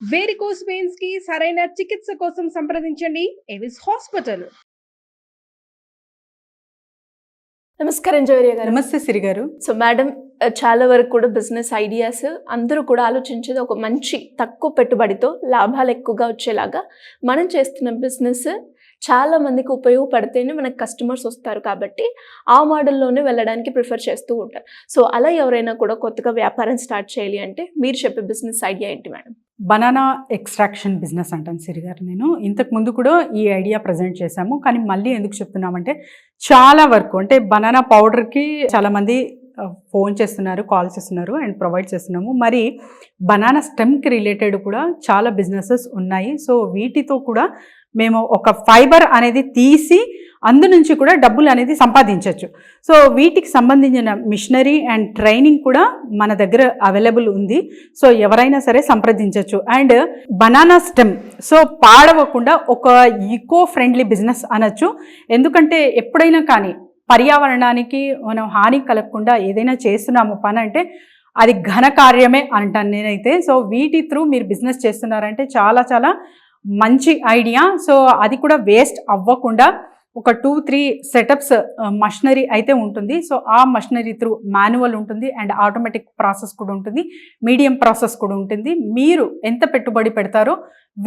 Varicose veins కి సరైన చికిత్స కోసం సంప్రదించండి ఎవిస్ హాస్పిటల్. నమస్కారం జోరియా గారు. నమస్తే సిరి గారు. సో మేడం, చాలా వరకు కూడా బిజినెస్ ఐడియాస్ అందరూ కూడా ఆలోచించేది ఒక మంచి తక్కువ పెట్టుబడితో లాభాలు ఎక్కువగా వచ్చేలాగా మనం చేస్తున్న బిజినెస్ చాలా మందికి ఉపయోగపడితేనే మనకు కస్టమర్స్ వస్తారు కాబట్టి ఆ మోడల్లోనే వెళ్ళడానికి ప్రిఫర్ చేస్తూ ఉంటారు. సో అలా ఎవరైనా కూడా కొత్తగా వ్యాపారం స్టార్ట్ చేయాలి అంటే మీరు చెప్పే బిజినెస్ ఐడియా ఏంటి మేడం? బనానా ఎక్స్ట్రాక్షన్ బిజినెస్ అంటాను సిరి గారు. నేను ఇంతకు ముందు కూడా ఈ ఐడియా ప్రజెంట్ చేశాము, కానీ మళ్ళీ ఎందుకు చెప్తున్నామంటే చాలా వరకు అంటే బనానా పౌడర్కి చాలామంది ఫోన్ చేస్తున్నారు, కాల్ చేస్తున్నారు అండ్ ప్రొవైడ్ చేస్తున్నాము. మరి బనానా స్టెమ్కి రిలేటెడ్ కూడా చాలా బిజినెసెస్ ఉన్నాయి. సో వీటితో కూడా మేము ఒక ఫైబర్ అనేది తీసి అందు నుంచి కూడా డబ్బులు అనేది సంపాదించవచ్చు. సో వీటికి సంబంధించిన మిషనరీ అండ్ ట్రైనింగ్ కూడా మన దగ్గర అవైలబుల్ ఉంది. సో ఎవరైనా సరే సంప్రదించవచ్చు. అండ్ బనానా స్టెమ్ సో పాడవకుండా ఒక ఈకో ఫ్రెండ్లీ బిజినెస్ అనొచ్చు. ఎందుకంటే ఎప్పుడైనా కానీ పర్యావరణానికి మనం హాని కలగకుండా ఏదైనా చేస్తున్నాము పని అంటే అది ఘనకార్యమే అంటాను నేనైతే. సో వీటి త్రూ మీరు బిజినెస్ చేస్తున్నారంటే చాలా చాలా మంచి ఐడియా. సో అది కూడా వేస్ట్ అవ్వకుండా ఒక 2-3 సెటప్స్ మషనరీ అయితే ఉంటుంది. సో ఆ మషనరీ త్రూ మాన్యువల్ ఉంటుంది అండ్ ఆటోమేటిక్ ప్రాసెస్ కూడా ఉంటుంది, మీడియం ప్రాసెస్ కూడా ఉంటుంది. మీరు ఎంత పెట్టుబడి పెడతారో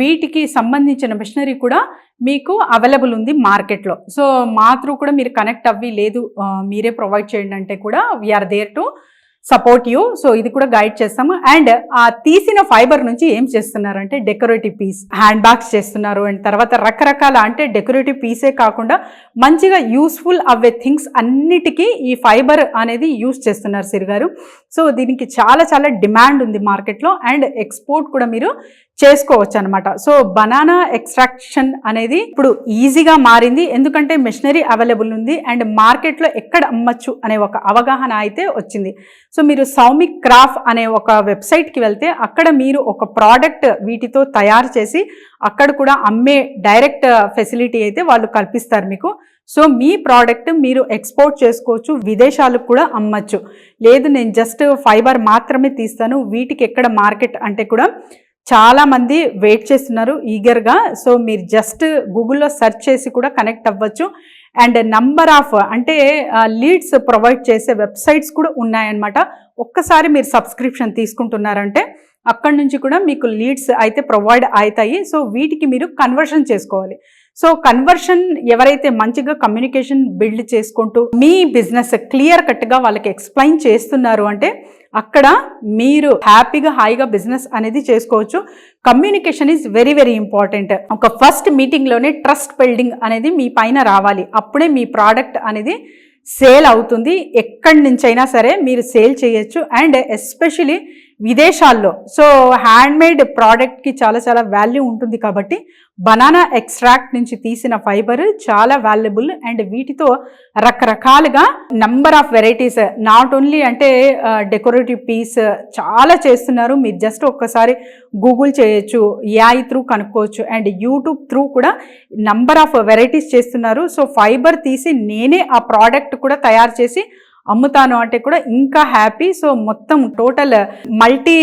వీటికి సంబంధించిన మిషనరీ కూడా మీకు అవైలబుల్ ఉంది మార్కెట్లో. సో మా త్రూ కూడా మీరు కనెక్ట్ అవ్వి లేదు మీరే ప్రొవైడ్ చేయండి అంటే కూడా we are there to support you. So ఇది కూడా గైడ్ చేస్తాము. అండ్ ఆ తీసిన ఫైబర్ నుంచి ఏం చేస్తున్నారంటే డెకరేటివ్ పీస్, హ్యాండ్ బ్యాగ్స్ చేస్తున్నారు. అండ్ తర్వాత రకరకాల అంటే డెకరేటివ్ పీసే కాకుండా మంచిగా యూస్ఫుల్ అవే థింగ్స్ అన్నిటికీ ఈ ఫైబర్ అనేది యూస్ చేస్తున్నారు సిరి గారు. సో దీనికి చాలా చాలా డిమాండ్ ఉంది మార్కెట్లో అండ్ ఎక్స్పోర్ట్ కూడా మీరు చేసుకోవచ్చు అనమాట. సో బనానా ఎక్స్ట్రాక్షన్ అనేది ఇప్పుడు ఈజీగా మారింది, ఎందుకంటే మెషినరీ అవైలబుల్ ఉంది అండ్ మార్కెట్లో ఎక్కడ అమ్మచ్చు అనే ఒక అవగాహన అయితే వచ్చింది. సో మీరు సౌమిక్ క్రాఫ్ట్ అనే ఒక వెబ్సైట్కి వెళ్తే అక్కడ మీరు ఒక ప్రోడక్ట్ వీటితో తయారు చేసి అక్కడ కూడా అమ్మే డైరెక్ట్ ఫెసిలిటీ అయితే వాళ్ళు కల్పిస్తారు మీకు. సో మీ ప్రోడక్ట్ మీరు ఎక్స్పోర్ట్ చేసుకోవచ్చు, విదేశాలకు కూడా అమ్మచ్చు. లేదు నేను జస్ట్ ఫైబర్ మాత్రమే తీస్తాను, వీటికి ఎక్కడ మార్కెట్ అంటే కూడా చాలామంది వెయిట్ చేస్తున్నారు ఈగర్గా. సో మీరు జస్ట్ గూగుల్లో సెర్చ్ చేసి కూడా కనెక్ట్ అవ్వచ్చు. అండ్ నంబర్ ఆఫ్ అంటే లీడ్స్ ప్రొవైడ్ చేసే వెబ్సైట్స్ కూడా ఉన్నాయన్నమాట. ఒక్కసారి మీరు సబ్స్క్రిప్షన్ తీసుకుంటున్నారంటే అక్కడి నుంచి కూడా మీకు లీడ్స్ అయితే ప్రొవైడ్ అవుతాయి. సో వీటికి మీరు కన్వర్షన్ చేసుకోవాలి. సో కన్వర్షన్ ఎవరైతే మంచిగా కమ్యూనికేషన్ బిల్డ్ చేసుకుంటూ మీ బిజినెస్ క్లియర్ కట్గా వాళ్ళకి ఎక్స్ప్లెయిన్ చేస్తున్నారు అంటే అక్కడ మీరు హ్యాపీగా హాయిగా బిజినెస్ అనేది చేసుకోవచ్చు. Communication is very very important. ఒక ఫస్ట్ మీటింగ్లోనే ట్రస్ట్ బిల్డింగ్ అనేది మీ పైన రావాలి, అప్పుడే మీ ప్రోడక్ట్ అనేది సేల్ అవుతుంది. ఎక్కడి నుంచైనా సరే మీరు సేల్ చేయొచ్చు. అండ్ ఎస్పెషలీ విదేశాల్లో సో హ్యాండ్మేడ్ ప్రోడక్ట్కి చాలా చాలా వాల్యూ ఉంటుంది కాబట్టి బనానా ఎక్స్ట్రాక్ట్ నుంచి తీసిన ఫైబర్ చాలా వాల్యుబుల్. అండ్ వీటితో రకరకాలుగా number of varieties, not only అంటే డెకరేటివ్ పీస్ చాలా చేస్తున్నారు. మీరు జస్ట్ ఒక్కసారి గూగుల్ చేయొచ్చు, ఏఐ త్రూ కనుక్కోవచ్చు అండ్ యూట్యూబ్ త్రూ కూడా నంబర్ ఆఫ్ వెరైటీస్ చేస్తున్నారు. సో ఫైబర్ తీసి నేనే ఆ ప్రోడక్ట్ కూడా తయారు చేసి అమ్ముతాను అంటే కూడా ఇంకా హ్యాపీ. సో మొత్తం total multi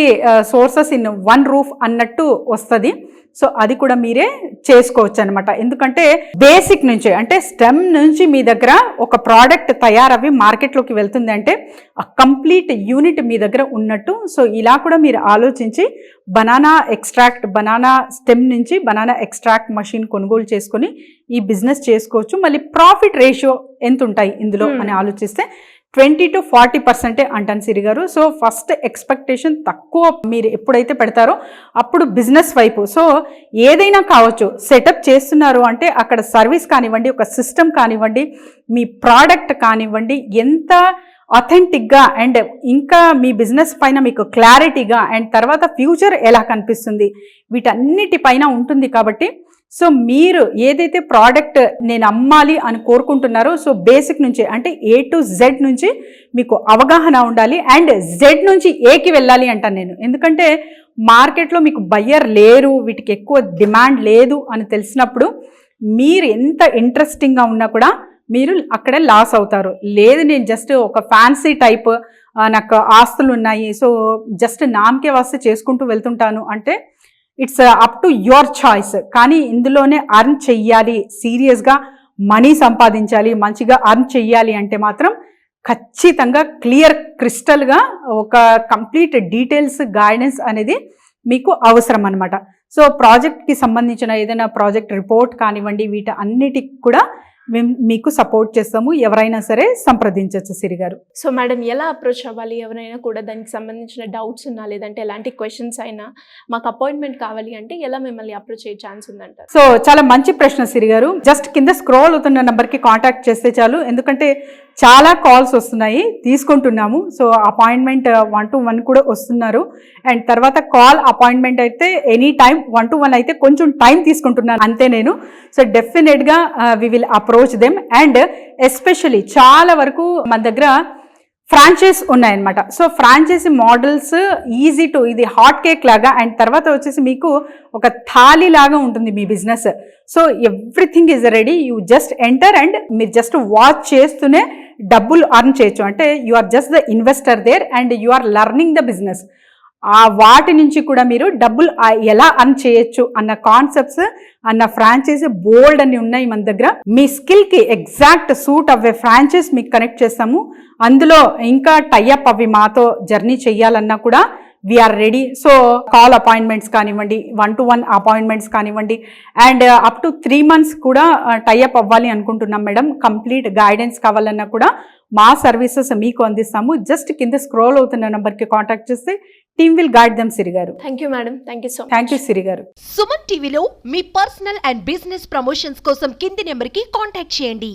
sources in one roof అన్నట్టు వస్తుంది. సో అది కూడా మీరే చేసుకోవచ్చు అనమాట. ఎందుకంటే బేసిక్ నుంచి అంటే స్టెమ్ నుంచి మీ దగ్గర ఒక ప్రోడక్ట్ తయారవి మార్కెట్లోకి వెళ్తుంది అంటే ఆ కంప్లీట్ యూనిట్ మీ దగ్గర ఉన్నట్టు. సో ఇలా కూడా మీరు ఆలోచించి బనానా ఎక్స్ట్రాక్ట్, బనానా స్టెమ్ నుంచి బనానా ఎక్స్ట్రాక్ట్ మషిన్ కొనుగోలు చేసుకొని ఈ బిజినెస్ చేసుకోవచ్చు. మళ్ళీ ప్రాఫిట్ రేషియో ఎంత ఉంటాయి ఇందులో అని ఆలోచిస్తే 20 to 40% అంటాను సిరి గారు. సో ఫస్ట్ ఎక్స్పెక్టేషన్ తక్కువ మీరు ఎప్పుడైతే పెడతారో అప్పుడు బిజినెస్ వైపు సో ఏదైనా కావచ్చు సెటప్ చేస్తున్నారు అంటే అక్కడ సర్వీస్ కానివ్వండి, ఒక సిస్టమ్ కానివ్వండి, మీ ప్రోడక్ట్ కానివ్వండి, ఎంత అథెంటిక్గా అండ్ ఇంకా మీ బిజినెస్ పైన మీకు క్లారిటీగా అండ్ తర్వాత ఫ్యూచర్ ఎలా కనిపిస్తుంది వీటన్నిటిపైన ఉంటుంది. కాబట్టి సో మీరు ఏదైతే ప్రోడక్ట్ నేను అమ్మాలి అని కోరుకుంటున్నారో సో బేసిక్ నుంచి అంటే A to Z నుంచి మీకు అవగాహన ఉండాలి. అండ్ Z నుంచి Aకి వెళ్ళాలి అంటాను నేను. ఎందుకంటే మార్కెట్లో మీకు బయ్యర్ లేరు, వీటికి ఎక్కువ డిమాండ్ లేదు అని తెలిసినప్పుడు మీరు ఎంత ఇంట్రెస్టింగ్గా ఉన్నా కూడా మీరు అక్కడే లాస్ అవుతారు. లేదు నేను జస్ట్ ఒక ఫ్యాన్సీ టైప్ నాకు ఆస్తులు ఉన్నాయి సో జస్ట్ నామకే వాస్తే చేసుకుంటూ వెళ్తుంటాను అంటే it's up to your choice. కానీ ఇందులోనే అర్న్ చెయ్యాలి, సీరియస్గా మనీ సంపాదించాలి, మంచిగా అర్న్ చెయ్యాలి అంటే మాత్రం ఖచ్చితంగా క్లియర్ క్రిస్టల్గా ఒక కంప్లీట్ డీటెయిల్స్ గైడెన్స్ అనేది మీకు అవసరం అనమాట. సో ప్రాజెక్ట్కి సంబంధించిన ఏదైనా ప్రాజెక్ట్ రిపోర్ట్ కానివ్వండి, వీటి అన్నిటికి కూడా మేము మీకు సపోర్ట్ చేస్తాము. ఎవరైనా సరే సంప్రదించవచ్చు సిరి గారు. సో మేడం, ఎలా అప్రోచ్ అవ్వాలి? ఎవరైనా కూడా దానికి సంబంధించిన డౌట్స్ ఉన్నా, లేదంటే ఎలాంటి క్వశ్చన్స్ అయినా మాకు అపాయింట్మెంట్ కావాలి అంటే ఎలా మిమ్మల్ని అప్రోచ్ అయ్యే ఛాన్స్ ఉందంటారు? సో చాలా మంచి ప్రశ్న సిరి గారు. జస్ట్ కింద స్క్రోల్ అవుతున్న నెంబర్కి కాంటాక్ట్ చేస్తే చాలు. ఎందుకంటే చాలా కాల్స్ వస్తున్నాయి, తీసుకుంటున్నాము. సో అపాయింట్మెంట్ 1-to-1 కూడా వస్తున్నారు. అండ్ తర్వాత కాల్ అపాయింట్మెంట్ అయితే ఎనీ టైం, 1-to-1 అయితే కొంచెం టైం తీసుకుంటున్నాను అంతే నేను. సో డెఫినెట్గా we will approach them. And especially చాలా వరకు మన దగ్గర ఫ్రాంచైజ్ ఉన్నాయన్నమాట. So franchisee models easy to, ఇది హాట్ కేక్ లాగా. అండ్ తర్వాత వచ్చేసి మీకు ఒక థాలీ లాగా ఉంటుంది మీ business. So everything is ready, you just enter and మీరు జస్ట్ వాచ్ చేస్తూనే డబ్బులు అర్న్ చేయొచ్చు. అంటే you are just the investor there and you are learning the business. ఆ వాటి నుంచి కూడా మీరు డబ్బులు ఎలా అర్న్ చేయొచ్చు అన్న కాన్సెప్ట్స్, అన్న ఫ్రాంచైజీ బోల్డ్ అని ఉన్నాయి మన దగ్గర. మీ స్కిల్కి ఎగ్జాక్ట్ సూట్ అవ్వే ఫ్రాంచైజ్ మీకు కనెక్ట్ చేస్తాము. అందులో ఇంకా టైఅప్ అవి మాతో జర్నీ చెయ్యాలన్నా కూడా we are ready. So call appointments కానివ్వండి, 1-to-1 అపాయింట్మెంట్స్ కానివ్వండి, అండ్ అప్ టు 3 months కూడా టైఅప్ అవ్వాలి అనుకుంటున్నాం మేడం. కంప్లీట్ గైడెన్స్ కావాలన్నా కూడా మా సర్వీసెస్ మీకు అందిస్తాము. జస్ట్ కింద స్క్రోల్ అవుతున్న నెంబర్కి కాంటాక్ట్ చేస్తే team will guide them Siri గారు. Thank you madam, thank you so much. Thank you Siri గారు. సుమన్ టీవీలో మీ పర్సనల్ అండ్ బిజినెస్ ప్రమోషన్స్ కోసం కింది నెంబర్కి కాంటాక్ట్ చేయండి.